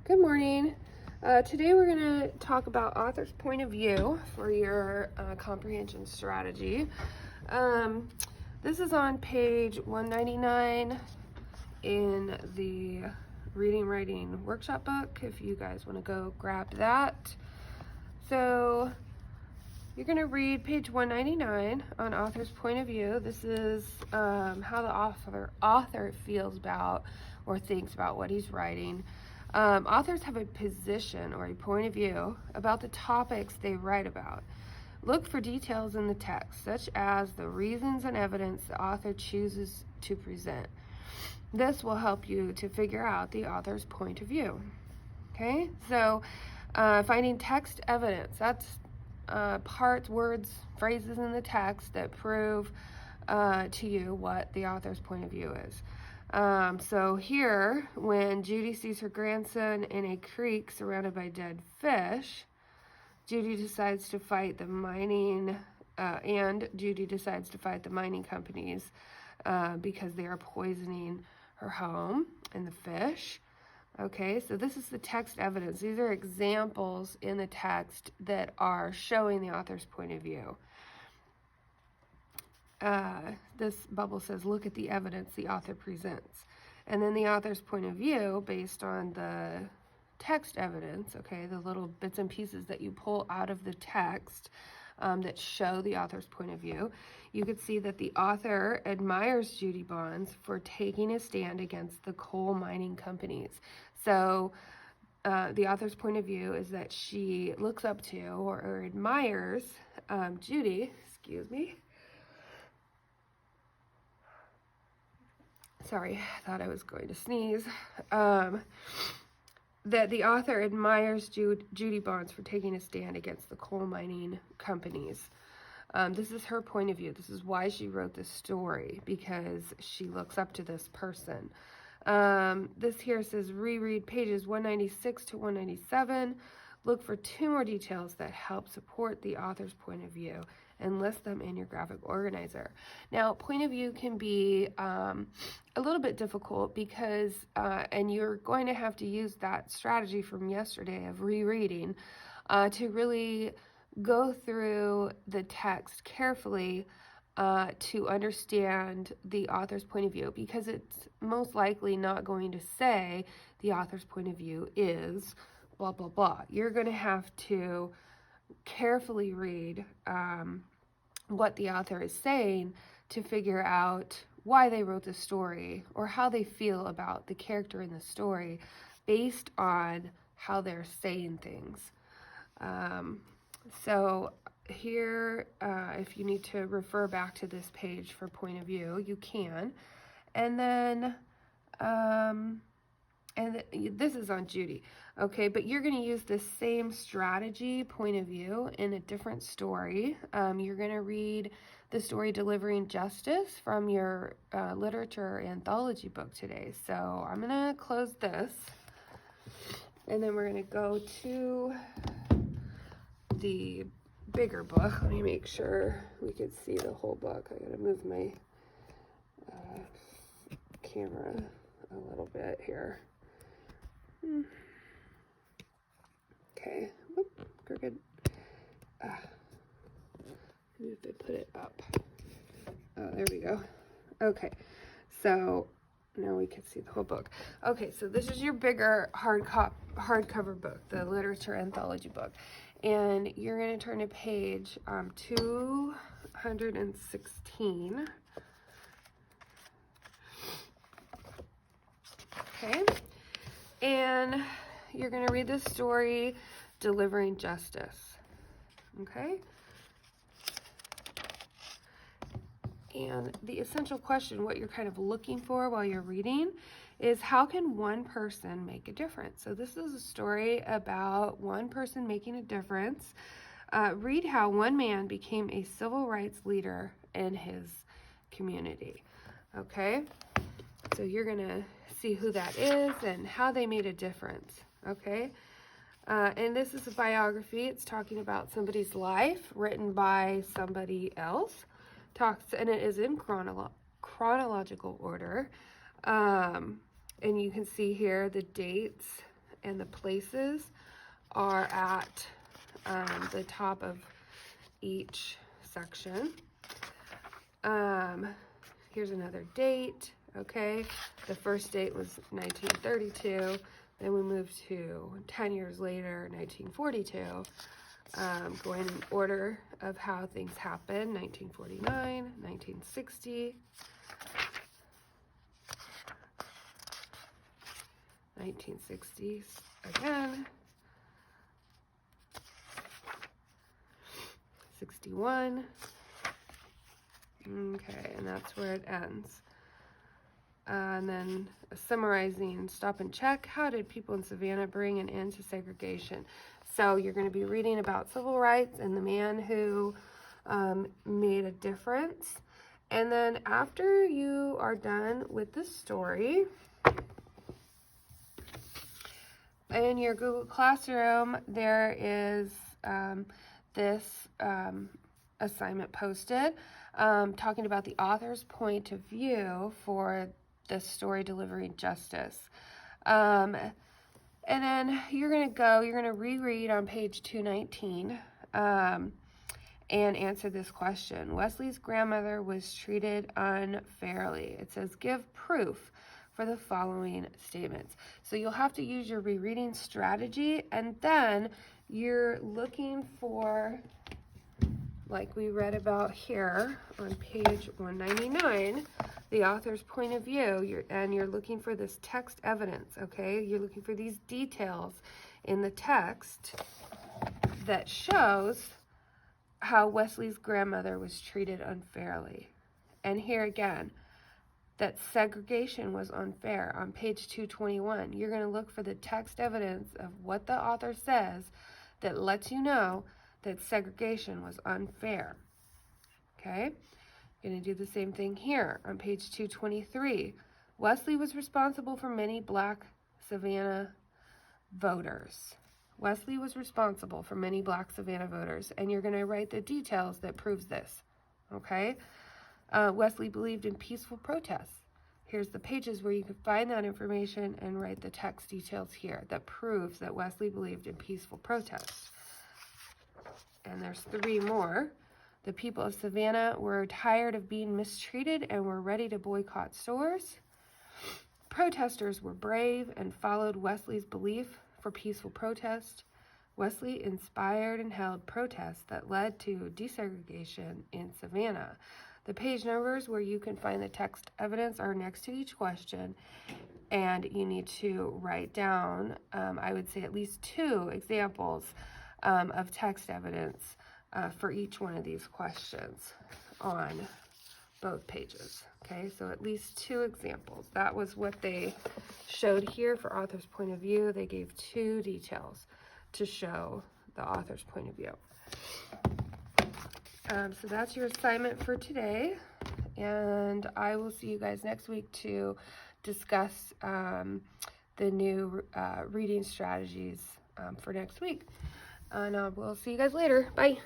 Good morning. Today we're going to talk about author's point of view for your comprehension strategy. This is on page 199 in the Reading Writing Workshop book, if you guys want to go grab that. So you're going to read page 199 on author's point of view. This is how the author feels about or thinks about what he's writing. Authors have a position or a point of view about the topics they write about. Look for details in the text, such as the reasons and evidence the author chooses to present. This will help you to figure out the author's point of view. Okay, so finding text evidence, that's parts, words, phrases in the text that prove to you what the author's point of view is. So here, when Judy sees her grandson in a creek surrounded by dead fish, Judy decides to fight the mining companies because they are poisoning her home and the fish. Okay, so this is the text evidence. These are examples in the text that are showing the author's point of view. This bubble says, look at the evidence the author presents. And then the author's point of view based on the text evidence, okay, the little bits and pieces that you pull out of the text that show the author's point of view. You could see that the author admires Judy Bonds for taking a stand against the coal mining companies. So the author's point of view is that she looks up to or admires Judy, Sorry, I thought I was going to sneeze. That the author admires Judy Bonds for taking a stand against the coal mining companies. This is her point of view. This is why she wrote this story, because she looks up to this person. This here says reread pages 196 to 197. Look for 2 more details that help support the author's point of view and list them in your graphic organizer. Now, point of view can be a little bit difficult because, and you're going to have to use that strategy from yesterday of rereading to really go through the text carefully to understand the author's point of view, because it's most likely not going to say the author's point of view is blah, blah, blah. You're going to have to carefully read what the author is saying to figure out why they wrote the story or how they feel about the character in the story based on how they're saying things. So here, if you need to refer back to this page for point of view, you can. And then, this is on Judy, okay, but you're going to use the same strategy, point of view, in a different story. You're going to read the story Delivering Justice from your literature anthology book today. So I'm going to close this, and then we're going to go to the bigger book. Let me make sure we could see the whole book. I got to move my camera a little bit here. Okay, crooked. Maybe if I put it up. Oh, there we go. Okay, so now we can see the whole book. Okay, so this is your bigger hardcover book, the literature anthology book, and you're going to turn to page 216. Okay. And you're going to read this story, Delivering Justice. Okay? And the essential question, what you're kind of looking for while you're reading, is how can one person make a difference? So this is a story about one person making a difference. Read how one man became a civil rights leader in his community. Okay? So you're going to see who that is and how they made a difference, okay? And this is a biography. It's talking about somebody's life written by somebody else. And it is in chronological order. And you can see here the dates and the places are at the top of each section. Here's another date, okay? The first date was 1932. Then we moved to 10 years later, 1942. Going in order of how things happened, 1949, 1960, 1960s again, 61. Okay, and that's where it ends. And then summarizing, stop and check. How did people in Savannah bring an end to segregation? So you're going to be reading about civil rights and the man who made a difference. And then after you are done with the story, in your Google Classroom, there is this assignment posted talking about the author's point of view for the story delivering justice. And then you're going to reread on page 219 and answer this question. Wesley's grandmother was treated unfairly. It says, give proof for the following statements. So you'll have to use your rereading strategy, and then you're looking for, like we read about here on page 199, the author's point of view, and you're looking for this text evidence, okay? You're looking for these details in the text that shows how Wesley's grandmother was treated unfairly. And here again, that segregation was unfair. On page 221, you're going to look for the text evidence of what the author says that lets you know that segregation was unfair. Okay? Going to do the same thing here on page 223. Wesley was responsible for many black Savannah voters. Wesley was responsible for many black Savannah voters, and you're going to write the details that proves this. Okay? Wesley believed in peaceful protests. Here's the pages where you can find that information and write the text details here that proves that Wesley believed in peaceful protests. And there's 3 more. The people of Savannah were tired of being mistreated and were ready to boycott stores. Protesters were brave and followed Wesley's belief for peaceful protest. Wesley inspired and held protests that led to desegregation in Savannah. The page numbers where you can find the text evidence are next to each question, and you need to write down, I would say, at least 2 examples of text evidence for each one of these questions on both pages. Okay, so at least 2 examples. That was what they showed here for author's point of view. They gave 2 details to show the author's point of view. So that's your assignment for today, and I will see you guys next week to discuss the new reading strategies for next week. And we'll see you guys later. Bye.